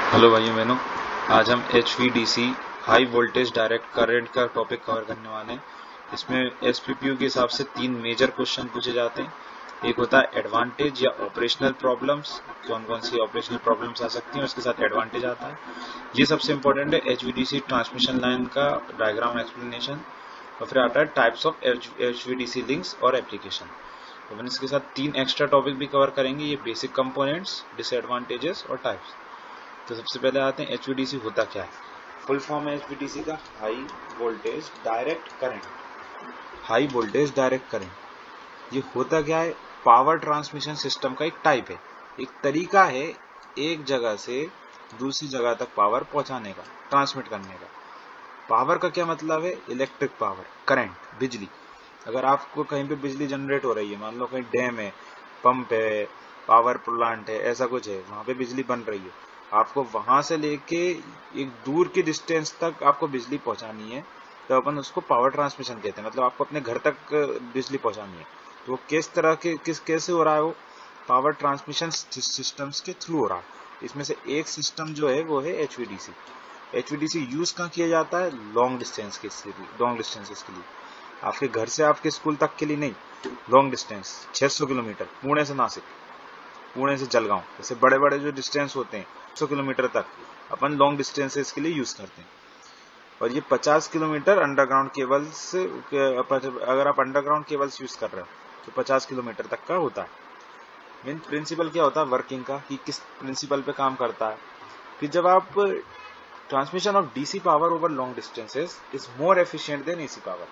Hello भाइयों बहनों, आज हम HVDC high voltage direct current का टॉपिक कवर करने वाले हैं। इसमें SPPU के हिसाब से 3 मेजर क्वेश्चन पूछे जाते हैं। एक होता है एडवांटेज या ऑपरेशनल प्रॉब्लम्स, कौन कौन सी ऑपरेशनल प्रॉब्लम्स आ सकती हैं, उसके साथ एडवांटेज आता है। ये सबसे इंपॉर्टेंट है, HVDC ट्रांसमिशन लाइन का डायग्राम एक्सप्लेनेशन। और फिर आता है टाइप्स ऑफ HVDC लिंक्स और एप्लीकेशन। तो अपन इसके साथ 3 एक्स्ट्रा टॉपिक भी कवर करेंगे, ये बेसिक कंपोनेंट्स, डिसएडवांटेजेस और टाइप्स। तो सबसे पहले आते हैं HVDC होता क्या है। फुल फॉर्म है HVDC का high voltage direct current. High voltage direct current ये होता क्या है, पावर ट्रांसमिशन सिस्टम का एक टाइप है, एक तरीका है एक जगह से दूसरी जगह तक पावर पहुंचाने का, ट्रांसमिट करने का। पावर का क्या मतलब है, इलेक्ट्रिक पावर, करंट, बिजली। अगर आपको कहीं पे बिजली जनरेट हो रही है, मान लो कहीं डैम है, पंप है, पावर प्लांट है, ऐसा कुछ है, वहां पे बिजली बन रही है, आपको वहां से लेके एक दूर की डिस्टेंस तक आपको बिजली पहुंचानी है, तो अपन उसको पावर ट्रांसमिशन कहते हैं। मतलब आपको अपने घर तक बिजली पहुंचानी है, तो वो किस तरह के कैसे हो रहा है, वो पावर ट्रांसमिशन सिस्टम्स के थ्रू हो रहा है। इसमें से एक सिस्टम जो है वो है HVDC। HVDC यूज कहाँ किया जाता है, लॉन्ग डिस्टेंसेस के लिए। आपके घर से आपके स्कूल तक के लिए नहीं, लॉन्ग डिस्टेंस 600 किलोमीटर, पुणे से नासिक, पुणे से जलगांव, जैसे बड़े बड़े जो डिस्टेंस होते हैं 100 किलोमीटर तक अपन लॉन्ग डिस्टेंसेस के लिए यूज करते हैं। और ये 50 किलोमीटर अंडरग्राउंड केबल्स, अगर आप अंडरग्राउंड केबल्स यूज कर रहे हो तो 50 किलोमीटर तक का होता है। मेन प्रिंसिपल क्या होता है वर्किंग का, कि किस प्रिंसिपल पे काम करता है, कि जब आप transmission of DC power over long distances is more efficient then AC power.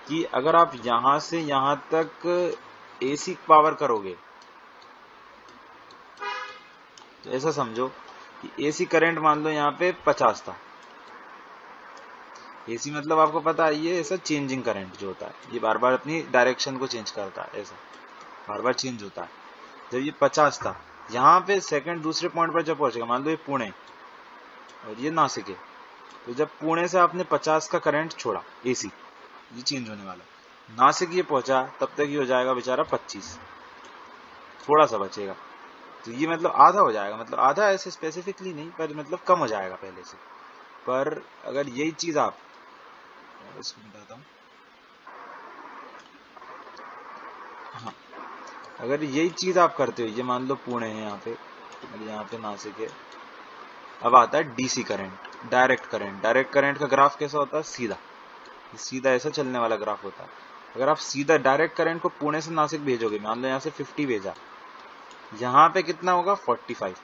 कि अगर आप यहां से यहां तक AC पावर करोगे, तो ऐसा समझो कि AC करंट मान लो यहाँ पे 50 था। AC मतलब आपको पता है ये ऐसा चेंजिंग करंट जो होता है, ये बार बार अपनी डायरेक्शन को चेंज करता है, ऐसा बार बार चेंज होता है। जब ये 50 था, यहाँ पे सेकंड दूसरे पॉइंट पर जब पहुंचेगा, मान लो ये पुणे और ये नासिक है, तो जब पुणे से आपने 50 का करंट छोड़ा AC, ये चेंज होने वाला, नासिक ये पहुंचा तब तक ये हो जाएगा बेचारा 25, थोड़ा सा बचेगा। तो ये मतलब आधा हो जाएगा, मतलब आधा ऐसे स्पेसिफिकली नहीं, पर मतलब कम हो जाएगा पहले से। पर अगर यही चीज आप, इसको बताता हूँ, हाँ, अगर यही चीज आप करते हो, ये मान लो पुणे है यहाँ पे और यहाँ पे नासिक है, अब आता है DC current, direct current. Direct current का ग्राफ कैसा होता है, सीधा, सीधा ऐसा चलने वाला ग्राफ होता है। अगर आप सीधा डायरेक्ट करंट को पुणे से नासिक भेजोगे, मान लो यहाँ से 50 भेजा, यहाँ पे कितना होगा 45,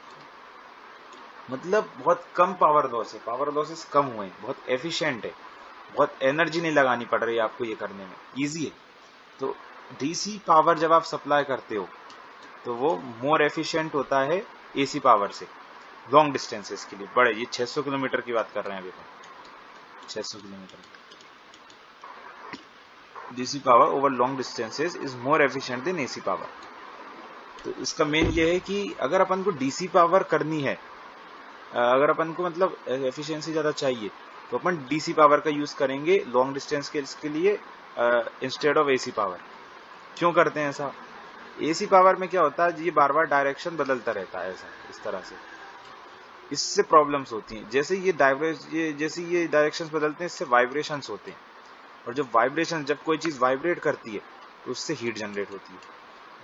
मतलब बहुत कम पावर लॉस है, पावर लॉसेस कम हुए हैं, बहुत एफिशिएंट है, बहुत एनर्जी नहीं लगानी पड़ रही है आपको ये करने में, इजी है। तो DC पावर जब आप सप्लाई करते हो तो वो मोर एफिशिएंट होता है AC पावर से, लॉन्ग डिस्टेंसेस के लिए, बड़े, ये 600 किलोमीटर की बात कर रहे हैं अभी तो, 600 kilometre DC power over long distances is more efficient then AC power. तो इसका मेन ये है कि अगर अपन को DC पावर करनी है, अगर अपन को मतलब एफिशिएंसी ज्यादा चाहिए, तो अपन DC पावर का यूज करेंगे लॉन्ग डिस्टेंस के इसके लिए इंस्टेड ऑफ AC पावर। क्यों करते हैं ऐसा, AC पावर में क्या होता है, ये बार बार डायरेक्शन बदलता रहता है, ऐसा इस तरह से, इससे प्रॉब्लम्स होती हैं। जैसे जैसे ये डायरेक्शंस बदलते हैं, इससे वाइब्रेशंस होते हैं, और जब वाइब्रेशन, जब कोई चीज वाइब्रेट करती है तो उससे हीट जनरेट होती है।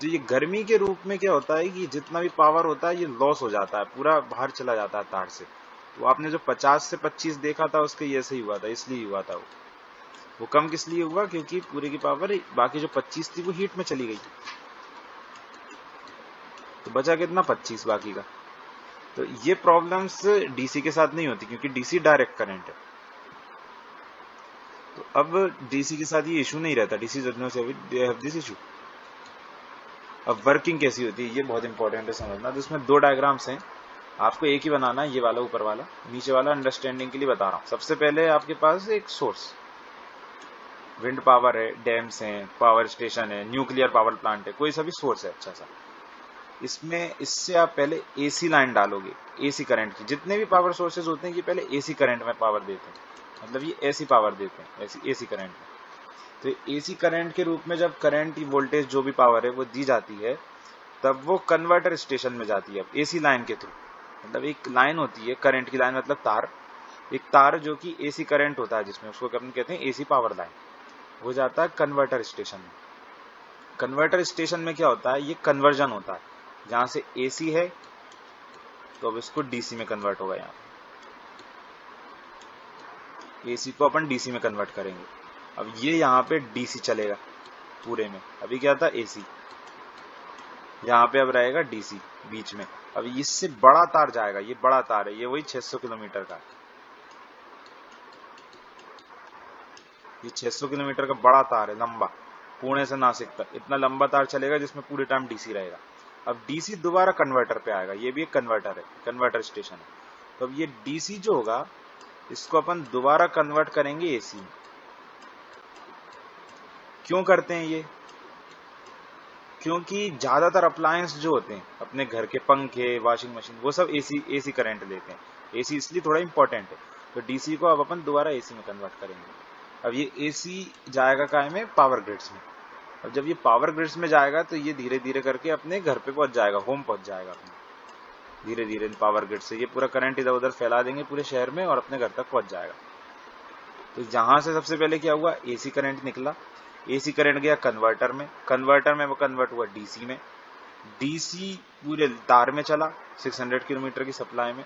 तो ये गर्मी के रूप में क्या होता है कि जितना भी पावर होता है ये लॉस हो जाता है, पूरा बाहर चला जाता है तार से। तो आपने जो 50 से 25 देखा था उसके ये ऐसे ही हुआ था, इसलिए हुआ था वो कम किस लिए हुआ, क्योंकि पूरे की पावर बाकी जो 25 थी वो हीट में चली गई, तो बचा कितना 25 बाकी का। तो ये प्रॉब्लम्स DC के साथ नहीं होती, क्योंकि DC डायरेक्ट करंट है। तो अब DC के साथ ये इशू नहीं रहता, DC दिस इशू। अब वर्किंग कैसी होती है ये बहुत इंपॉर्टेंट है समझना। तो इसमें 2 डायग्राम्स हैं, आपको एक ही बनाना है, ये वाला ऊपर वाला, नीचे वाला अंडरस्टैंडिंग के लिए बता रहा हूं। सबसे पहले आपके पास एक सोर्स, विंड पावर है, डैम्स हैं, पावर स्टेशन है, न्यूक्लियर पावर प्लांट है, कोई सा भी सोर्स है अच्छा सा। इसमें इससे आप पहले AC लाइन डालोगे, AC करंट की, जितने भी पावर सोर्सेज होते हैं ये पहले AC करंट में पावर देते हैं, मतलब ये AC पावर देते हैं, AC करंट में। तो AC करंट के रूप में जब करंट वोल्टेज जो भी पावर है वो दी जाती है, तब वो कन्वर्टर स्टेशन में जाती है AC लाइन के थ्रू। मतलब एक लाइन होती है, करंट की लाइन मतलब तार, एक तार जो कि एसी करंट होता है जिसमें, उसको अपन कहते हैं एसी पावर लाइन, वो जाता है कन्वर्टर स्टेशन में। कन्वर्टर स्टेशन में क्या होता है, ये कन्वर्जन होता है, जहां से एसी है तो अब इसको डीसी में कन्वर्ट होगा, यहाँ एसी को अपन डीसी में कन्वर्ट करेंगे। अब ये यहाँ पे डीसी चलेगा पूरे में, अभी क्या था एसी, यहाँ पे अब रहेगा डीसी बीच में। अब इससे बड़ा तार जाएगा, ये बड़ा तार है, ये वही 600 किलोमीटर का, ये 600 किलोमीटर का बड़ा तार है, लंबा, पुणे से नासिक तक इतना लंबा तार चलेगा जिसमें पूरे टाइम डीसी रहेगा। अब डीसी दोबारा कन्वर्टर पे आएगा, ये भी एक कन्वर्टर है, कन्वर्टर स्टेशन है। तो अब ये डीसी जो होगा इसको अपन दोबारा कन्वर्ट करेंगे एसी में। क्यों करते हैं ये, क्योंकि ज्यादातर अप्लायंस जो होते हैं अपने घर के, पंखे, वॉशिंग मशीन, वो सब एसी करंट लेते हैं। एसी इसलिए थोड़ा इंपॉर्टेंट है, तो डीसी को अब अपन दोबारा एसी में कन्वर्ट करेंगे। अब ये एसी जाएगा काय में, पावर ग्रिड्स में। अब जब ये पावर ग्रिड्स में जाएगा तो ये धीरे धीरे करके अपने घर पे पहुंच जाएगा, होम पहुंच जाएगा अपने, धीरे धीरे पावर ग्रिड से ये पूरा करंट इधर उधर फैला देंगे पूरे शहर में और अपने घर तक पहुंच जाएगा। तो यहां से सबसे पहले क्या हुआ, एसी करंट निकला, एसी करंट गया कन्वर्टर में, कन्वर्टर में वो कन्वर्ट हुआ डीसी में, डीसी पूरे तार में चला 600 किलोमीटर की सप्लाई में।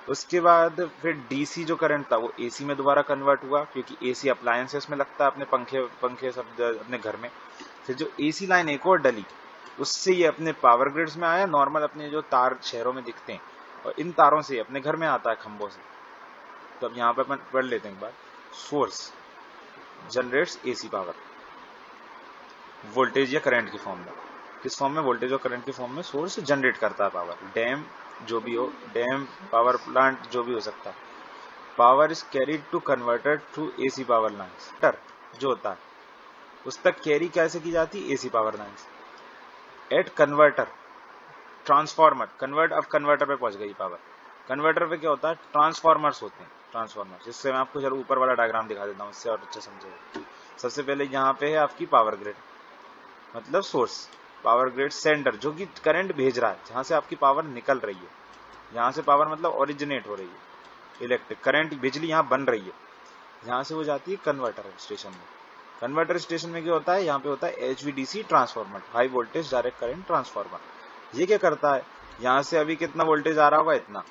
उसके बाद फिर डीसी जो करंट था वो एसी में दोबारा कन्वर्ट हुआ, क्योंकि एसी अप्लायंसेस में लगता है, अपने पंखे सब अपने घर में। फिर जो एसी लाइन एक और डली, उससे ये अपने पावर ग्रिड्स में आया, नॉर्मल अपने जो तार शहरों में दिखते हैं, और इन तारों से अपने घर में आता है, खंभों से। तो अब यहाँ पे अपन पढ़ लेते हैं एक बार, source generates AC power, voltage या करंट की फॉर्म में, किस फॉर्म में, वोल्टेज और करंट की फॉर्म में सोर्स जनरेट करता है पावर। डैम जो भी हो, डैम, पावर प्लांट जो भी हो सकता है, power is carried to converter through AC power lines. जो होता है उस तक कैरी कैसे की जाती है, AC power lines. At converter, transformer, convert, अब कन्वर्टर पे पहुंच गई पावर। कन्वर्टर पे क्या होता है, ट्रांसफार्मर्स होते हैं, ट्रांसफार्मर, जिससे मैं आपको जरूर ऊपर वाला डायग्राम दिखा देता हूँ, इससे और अच्छा समझेगा। सबसे पहले यहाँ पे है आपकी पावर ग्रिड, मतलब सोर्स, पावर ग्रिड सेंटर जो कि करंट भेज रहा है, जहां से आपकी पावर निकल रही है, यहां से पावर मतलब ओरिजिनेट हो रही है, इलेक्ट्रिक करंट, बिजली यहाँ बन रही है, यहां से वो जाती है कन्वर्टर स्टेशन में। कन्वर्टर स्टेशन में क्या होता है, यहाँ पे होता है HVDC transformer, high voltage direct current transformer. ये क्या करता है, यहां से अभी कितना वोल्टेज आ रहा होगा, इतना,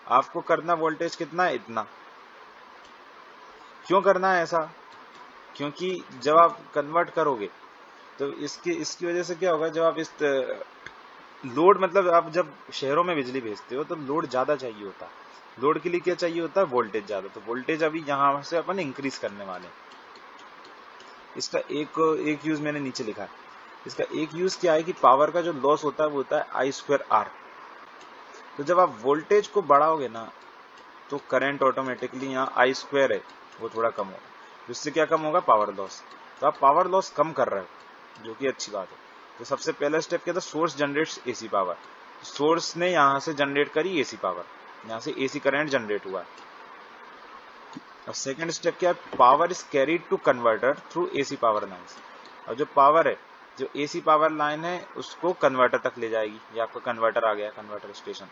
आपको करना वोल्टेज कितना है, इतना। क्यों करना है ऐसा, क्योंकि जब आप कन्वर्ट करोगे तो इसकी वजह से क्या होगा, जब आप इस लोड, मतलब आप जब शहरों में बिजली भेजते हो तो लोड ज्यादा चाहिए होता है, लोड के लिए क्या चाहिए होता है, वोल्टेज ज्यादा। तो वोल्टेज अभी यहां से अपन इंक्रीज करने वाले हैं। इसका एक यूज मैंने नीचे लिखा है, इसका एक यूज क्या है कि पावर का जो लॉस होता है वो होता है I²R। तो जब आप वोल्टेज को बढ़ाओगे ना तो करंट ऑटोमेटिकली यहाँ I² है वो थोड़ा कम होगा, जिससे क्या कम होगा, पावर लॉस। तो आप पावर लॉस कम कर रहे हो, जो कि अच्छी बात है। तो सबसे पहला स्टेप क्या था, source generates AC power, source ने यहां से जनरेट करी एसी पावर, यहां से एसी करंट जनरेट हुआ। अब सेकंड स्टेप क्या है, power is carried to converter through AC power lines. और जो पावर है, जो एसी पावर लाइन है, उसको कन्वर्टर तक ले जाएगी। ये आपका कन्वर्टर आ गया, कन्वर्टर स्टेशन।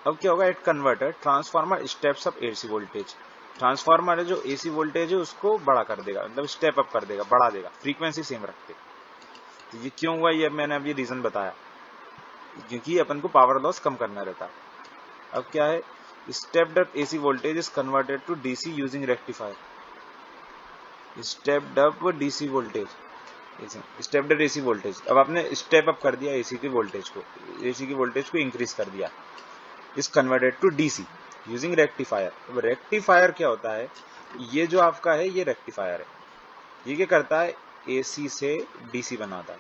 अब क्या होगा, at converter transformer steps up AC voltage. Transformer है जो एसी वोल्टेज है उसको बड़ा कर देगा, मतलब स्टेप अप कर देगा, बढ़ा देगा, फ्रीक्वेंसी सेम रखते। तो ये क्यों हुआ, ये मैंने अभी रीजन बताया, क्योंकि अपन को पावर लॉस कम करना रहता है। अब क्या है, stepped up AC voltage is converted to DC using rectifier. Stepped up DC voltage, stepped AC voltage, अब आपने स्टेप अप कर दिया एसी की वोल्टेज को, एसी की वोल्टेज को इंक्रीज कर दिया, is converted to DC using rectifier. अब रेक्टिफायर क्या होता है, ये जो आपका है ये रेक्टिफायर है, ये क्या करता है, एसी से डीसी बनाता है।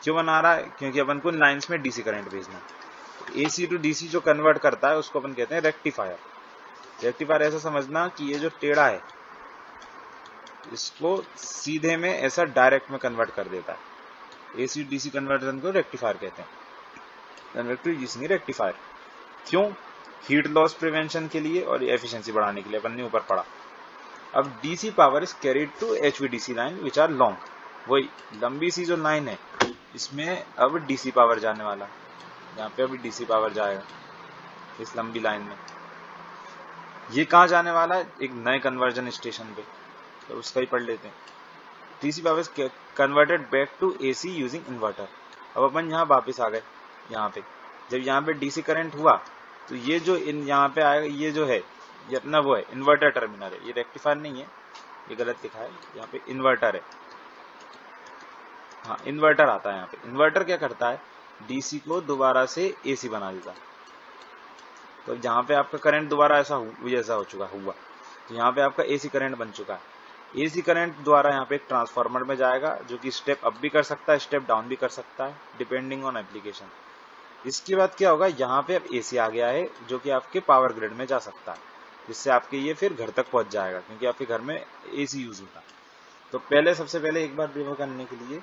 क्यों बना रहा है, क्योंकि अपन को लाइंस में डीसी करंट भेजना है। एसी टू डीसी जो कन्वर्ट करता है उसको अपन कहते हैं रेक्टिफायर। रेक्टिफायर ऐसा समझना कि ये जो टेढ़ा है इसको सीधे में ऐसा डायरेक्ट में कन्वर्ट कर देता है। एसी डीसी कन्वर्जन को रेक्टिफायर कहते हैं, कन्वर्ट टू डीसी रेक्टिफायर। क्यों, हीट लॉस प्रिवेंशन के लिए और एफिशिएंसी बढ़ाने के लिए, अपन ने ऊपर पढ़ा। अब DC power is carried to HVDC line which are long, वही लंबी सी जो लाइन है इसमें अब डीसी पावर जाने वाला। यहाँ पे अभी डीसी पावर जाएगा इस लंबी लाइन में। ये कहाँ जाने वाला है? एक नए कन्वर्जन स्टेशन पे, तो उसका ही पढ़ लेते हैं। DC power converted back to AC using inverter. अब अपन यहाँ वापिस आ गए। यहाँ पे जब यहाँ पे डीसी करंट हुआ तो ये जो यहाँ पे आएगा, ये जो है ये अपना वो है इन्वर्टर टर्मिनल है, ये रेक्टिफायर नहीं है, ये गलत लिखा है, यहाँ पे इन्वर्टर है। हाँ इन्वर्टर आता है यहाँ पे। इन्वर्टर क्या करता है? डीसी को दोबारा से एसी बना देता है। तो जहाँ पे आपका करंट दोबारा जैसा हो चुका हुआ, तो यहाँ पे आपका एसी करंट बन चुका है। एसी करंट द्वारा यहाँ पे एक ट्रांसफार्मर में जाएगा जो कि स्टेप अप भी कर सकता है, स्टेप डाउन भी कर सकता है, डिपेंडिंग ऑन एप्लीकेशन। इसके बाद क्या होगा? यहाँ पे अब एसी आ गया है जो कि आपके पावर ग्रिड में जा सकता है, जिससे आपके ये फिर घर तक पहुंच जाएगा, क्योंकि आपके घर में एसी यूज होता है। तो पहले सबसे पहले एक बार रिवर करने के लिए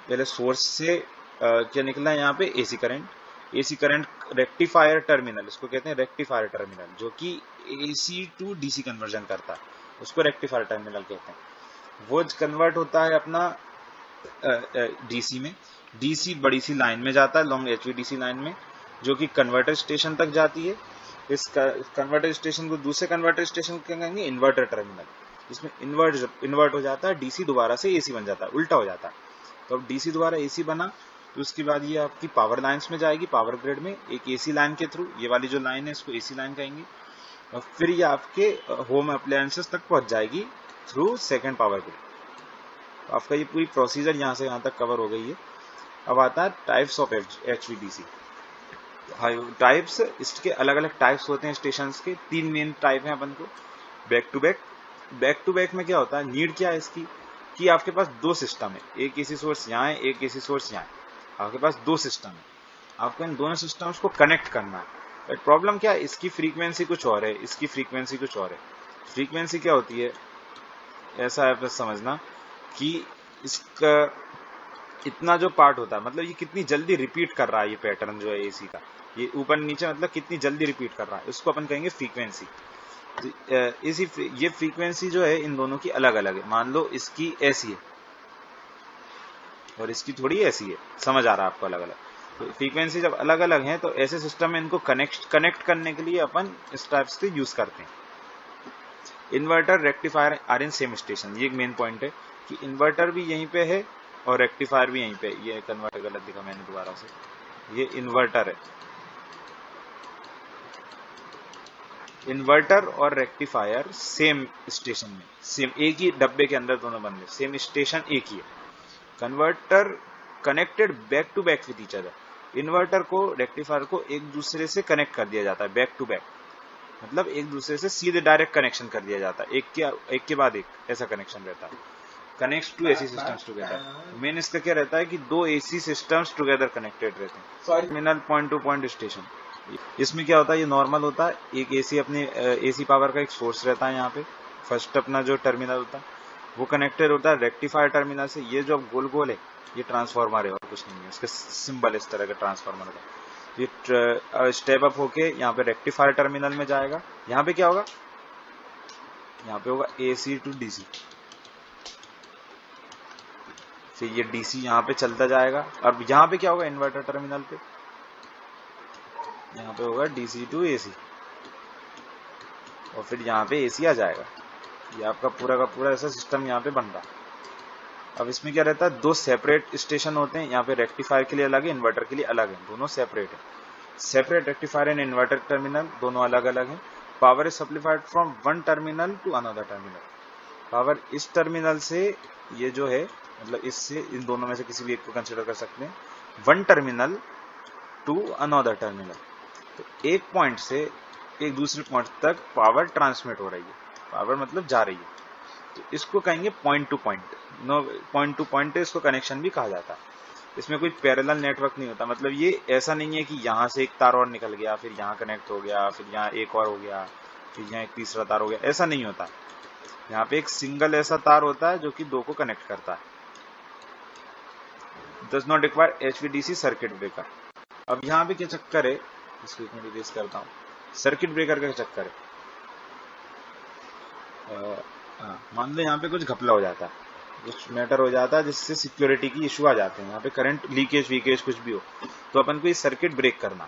पहले सोर्स से क्या निकलना है? यहाँ पे AC current. AC current rectifier terminal, इसको कहते हैं रेक्टिफायर टर्मिनल, जो कि एसी टू डीसी कन्वर्जन करता है, उसको रेक्टिफायर टर्मिनल कहते हैं। वो कन्वर्ट होता है अपना डीसी में। डीसी बड़ी सी लाइन में जाता है, लॉन्ग एचवीडीसी लाइन में, जो कि कन्वर्टर स्टेशन तक जाती है। इस कन्वर्टर स्टेशन को दूसरे कन्वर्टर स्टेशन को कहेंगे इन्वर्टर टर्मिनल, जिसमें इन्वर्ट हो जाता है, डीसी दोबारा से एसी बन जाता है, उल्टा हो जाता है। तो अब डीसी दोबारा एसी बना तो उसके बाद ये आपकी पावर लाइंस में जाएगी, पावर ग्रिड में एक एसी लाइन के थ्रू। ये वाली जो लाइन है इसको एसी लाइन कहेंगे। और फिर ये आपके होम अप्लायंसेस तक पहुंच जाएगी थ्रू सेकंड पावर ग्रिड। तो आपका ये पूरी प्रोसीजर यहाँ से यहाँ तक कवर हो गई है। अब आता है टाइप्स ऑफ एचवीडीसी। टाइप्स, इसके अलग अलग टाइप्स होते हैं स्टेशन के। 3 मेन टाइप हैं अपन को। Back to back. Back to back में क्या होता है? नीड क्या है इसकी कि आपके पास 2 सिस्टम है, एक एसी सोर्स यहाँ है, एक एसी सोर्स यहाँ है। आपके पास 2 सिस्टम है, आपको इन दोनों सिस्टम्स को कनेक्ट करना है। बट प्रॉब्लम क्या है? इसकी फ्रीक्वेंसी कुछ और है, इसकी फ्रीक्वेंसी कुछ और है। फ्रीक्वेंसी क्या होती है? ऐसा है बस समझना कि इसका इतना जो पार्ट होता है, मतलब ये कितनी जल्दी रिपीट कर रहा है, ये पैटर्न जो है एसी का, ये ऊपर नीचे मतलब कितनी जल्दी रिपीट कर रहा है, उसको अपन कहेंगे फ्रीक्वेंसी। इसी ये फ्रीक्वेंसी जो है इन दोनों की अलग अलग है। मान लो इसकी ऐसी है और इसकी थोड़ी ऐसी है, समझ आ रहा है आपको? अलग अलग। तो फ्रीक्वेंसी जब अलग अलग है तो ऐसे सिस्टम में इनको कनेक्ट करने के लिए अपन इस टाइप से यूज करते हैं। Inverter rectifier are in same station. ये एक मेन पॉइंट है कि इन्वर्टर भी यहीं पे है और रेक्टिफायर भी यहीं पे। ये कन्वर्टर गलत दिखा मैंने दोबारा से, ये इन्वर्टर है। इन्वर्टर और रेक्टिफायर सेम स्टेशन में, सेम एक ही डब्बे के अंदर दोनों बंद है, सेम स्टेशन एक ही है। Converter connected back to back with each other. Inverter को रेक्टिफायर को एक दूसरे से कनेक्ट कर दिया जाता है, बैक टू बैक, मतलब एक दूसरे से सीधे डायरेक्ट कनेक्शन कर दिया जाता है, एक के बाद एक, ऐसा कनेक्शन रहता है। Connects to AC systems together. Main इसका क्या रहता है कि 2 एसी सिस्टम्स टुगेदर कनेक्टेड रहते हैं। Terminal point to point station. इसमें क्या होता है? ये नॉर्मल होता है, एक एसी अपने एसी पावर का एक सोर्स रहता है। यहाँ पे फर्स्ट अपना जो टर्मिनल होता है वो कनेक्टेड होता है रेक्टिफायर टर्मिनल से। ये जो गोल गोल है ये ट्रांसफार्मर है और कुछ नहीं है, इसका सिंबल इस तरह का ट्रांसफार्मर का। ये स्टेप अप होके यहाँ पे रेक्टिफायर टर्मिनल में जाएगा। यहाँ पे क्या होगा? यहाँ पे होगा एसी टू डीसी। फिर ये डीसी यहाँ पे चलता जाएगा। अब यहाँ पे क्या होगा? इन्वर्टर टर्मिनल पे यहाँ पे होगा डीसी टू एसी, और फिर यहाँ पे एसी आ जाएगा। ये आपका पूरा का पूरा ऐसा सिस्टम यहाँ पे बन रहा। अब इसमें क्या रहता है? 2 सेपरेट स्टेशन होते हैं। यहाँ पे रेक्टिफायर के लिए अलग है, इन्वर्टर के लिए अलग है, दोनों सेपरेट है। Separate rectifier and inverter terminal दोनों अलग अलग है। Power is supplied from one terminal to another terminal. Power इस टर्मिनल से, ये जो है मतलब इससे, इन दोनों में से किसी भी एक को कंसिडर कर सकते हैं, one terminal to another terminal. तो एक पॉइंट से एक दूसरे पॉइंट तक पावर ट्रांसमिट हो रही है, पावर मतलब जा रही है, तो इसको कहेंगे point to point. No point to point इसको कनेक्शन भी कहा जाता है। इसमें कोई पैरेलल नेटवर्क नहीं होता, मतलब ये ऐसा नहीं है कि यहाँ से एक तार और निकल गया, फिर यहाँ कनेक्ट हो गया, फिर यहाँ एक और हो गया, फिर यहाँ एक तीसरा तार हो गया, ऐसा नहीं होता। यहाँ पे एक सिंगल ऐसा तार होता है जो कि 2 को कनेक्ट करता है। Does not require HVDC circuit breaker. अब यहाँ पे क्या चक्कर है, इसको एक मिनट रेस करता हूँ। सर्किट ब्रेकर का चक्कर है, मान लो यहाँ पे कुछ घपला हो जाता है, कुछ मैटर हो जाता है जिससे सिक्योरिटी की इशू आ जाते हैं, यहाँ पे करंट लीकेज वीकेज कुछ भी हो, तो अपन को ये सर्किट ब्रेक करना।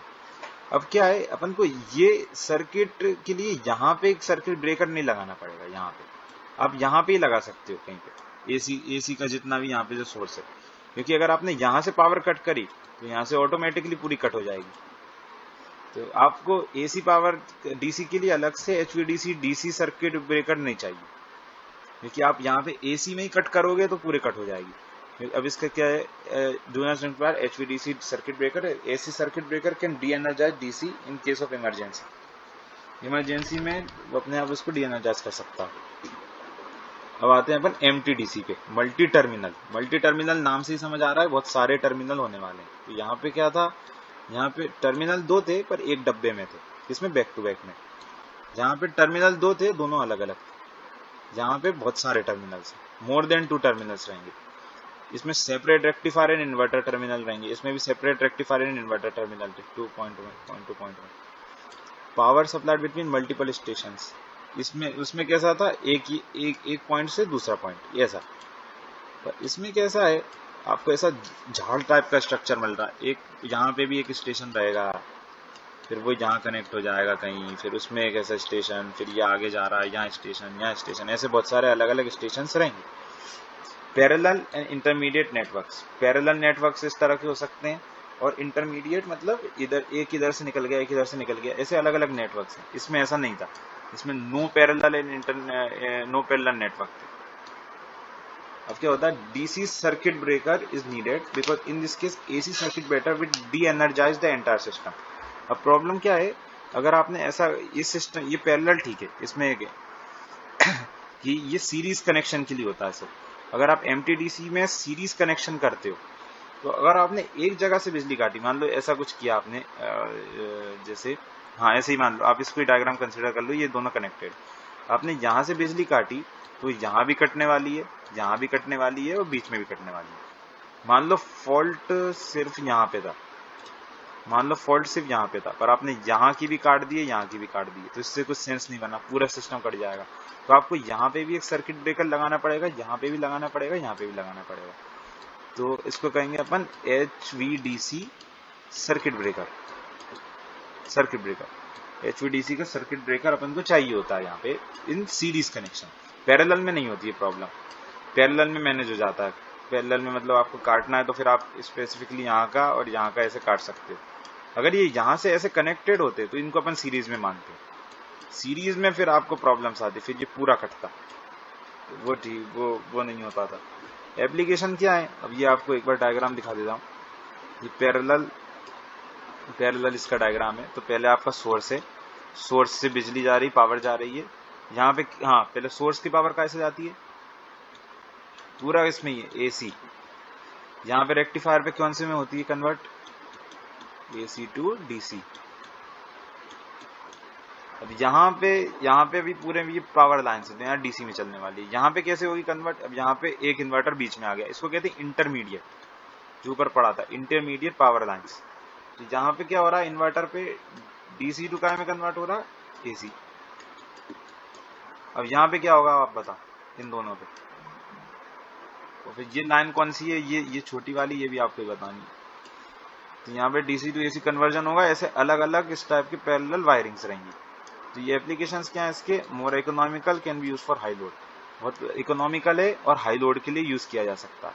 अब क्या है, अपन को ये सर्किट के लिए यहाँ पे एक सर्किट ब्रेकर नहीं लगाना पड़ेगा, यहाँ पे आप यहाँ पे ही लगा सकते हो कहीं पे, एसी का जितना भी यहाँ पे जो सोर्स है, क्योंकि अगर आपने यहाँ से पावर कट करी तो यहाँ से ऑटोमेटिकली पूरी कट हो जाएगी। तो आपको एसी पावर डीसी के लिए अलग से एचवीडीसी डीसी सर्किट ब्रेकर नहीं चाहिए, क्योंकि आप यहाँ पे एसी में ही कट करोगे तो पूरे कट हो जाएगी। अब इसका क्या है, do not require HVDC circuit breaker. AC circuit breaker can de-energize DC in case of emergency. Emergency में वो अपने आप उसको डी एनर्जाइज कर सकता है। अब आते हैं अपन एमटीडीसी पे, मल्टी टर्मिनल। मल्टी टर्मिनल नाम से ही समझ आ रहा है बहुत सारे टर्मिनल होने वाले हैं। तो यहाँ पे क्या था, यहाँ पे टर्मिनल 2 थे पर एक डब्बे में थे, इसमें बैक टू बैक में। जहाँ पे टर्मिनल 2 थे दोनों अलग अलग थे, यहाँ पे बहुत सारे टर्मिनल्स, मोर देन 2 टर्मिनल्स रहेंगे। इसमें separate rectifier and inverter terminal रहेंगे, इसमें भी separate rectifier and inverter terminal थे 2.1.2.1। Power supplied between multiple stations, उसमें कैसा था, एक पॉइंट से दूसरा पॉइंट ऐसा। पर इसमें कैसा है, आपको ऐसा झाड़ टाइप का स्ट्रक्चर मिल रहा है। एक यहाँ पे भी एक स्टेशन रहेगा, फिर वो यहाँ कनेक्ट हो जाएगा कहीं, फिर उसमें एक ऐसा स्टेशन, फिर ये आगे जा रहा है यहाँ स्टेशन, ऐसे बहुत सारे अलग अलग स्टेशन रहेंगे। Parallel and intermediate networks, parallel networks इस तरह के हो सकते हैं, और इंटरमीडिएट मतलब इधर से निकल गया, एक इधर से निकल गया, ऐसे अलग अलग नेटवर्क्स हैं। इसमें ऐसा नहीं था, इसमें नो पैरेलल नेटवर्क थे। अब क्या होता है, DC circuit breaker is needed because in this case AC circuit breaker will de-energize the entire system. अब प्रॉब्लम क्या है, अगर आपने ऐसा ये सिस्टम, ये पैरेलल ठीक है, इसमें एक कि ये सीरीज कनेक्शन के लिए होता है सिर्फ। अगर आप एमटीडीसी में सीरीज कनेक्शन करते हो, तो अगर आपने एक जगह से बिजली काटी, मान लो ऐसा कुछ किया आपने, जैसे हाँ ऐसे ही मान लो, आप इसको डायग्राम कंसिडर कर लो, ये दोनों कनेक्टेड, आपने यहाँ से बिजली काटी तो यहाँ भी कटने वाली है, यहाँ भी कटने वाली है, और बीच में भी कटने वाली है। मान लो फॉल्ट सिर्फ यहाँ पे था, पर आपने यहाँ की भी काट दी है, यहाँ की भी काट दी है, तो इससे कुछ सेंस नहीं बना, पूरा सिस्टम कट जाएगा। तो आपको यहाँ पे भी एक सर्किट ब्रेकर लगाना पड़ेगा, यहाँ पे भी लगाना पड़ेगा, यहाँ पे भी लगाना पड़ेगा। तो इसको कहेंगे अपन एचवीडीसी सर्किट ब्रेकर। एचवीडीसी का सर्किट ब्रेकर अपन को चाहिए होता है यहाँ पे इन सीरीज कनेक्शन। पैरेलल में नहीं होती है प्रॉब्लम, पैरेलल में मैनेज हो जाता है। पैरेलल में मतलब आपको काटना है तो फिर आप स्पेसिफिकली यहाँ का और यहाँ का ऐसे काट सकते हो। अगर ये यहाँ से ऐसे कनेक्टेड होते तो इनको अपन सीरीज में मानते हैं, सीरीज में फिर आपको प्रॉब्लम्स आती, फिर ये पूरा कटता, वो ठीक वो नहीं हो पाता। एप्लीकेशन क्या है, अब ये आपको एक बार डायग्राम दिखा देता हूँ। ये पैरेलल इसका डायग्राम है। तो पहले आपका सोर्स है, सोर्स से बिजली जा रही, पावर जा रही है यहाँ पे। हाँ, पहले सोर्स की पावर कैसे जाती है, पूरा इसमें ही है एसी। यहाँ पे रेक्टिफायर पे कौन से में होती है कन्वर्ट, एसी टू डीसी। अब यहाँ पे भी पूरे ये पावर लाइन से यहाँ डीसी में चलने वाली है। यहाँ पे कैसे होगी कन्वर्ट, अब यहाँ पे एक इन्वर्टर बीच में आ गया, इसको कहते हैं इंटरमीडिएट, जो ऊपर पड़ा था इंटरमीडिएट पावर लाइन्स। तो यहाँ पे क्या हो रहा है, इन्वर्टर पे डीसी टू काय में कन्वर्ट हो रहा है, एसी। अब यहाँ पे क्या होगा आप बता, इन दोनों पे। तो फिर ये लाइन कौन सी है, ये छोटी वाली, ये भी आपको बतानी है। तो यहाँ पे डीसी टू एसी कन्वर्जन होगा, ऐसे अलग अलग इस टाइप के पैरेलल वायरिंग्स रहेंगी। तो ये एप्लीकेशंस क्या है इसके, मोर economical, can be use for high load, बहुत इकोनॉमिकल है और हाई लोड के लिए यूज किया जा सकता है।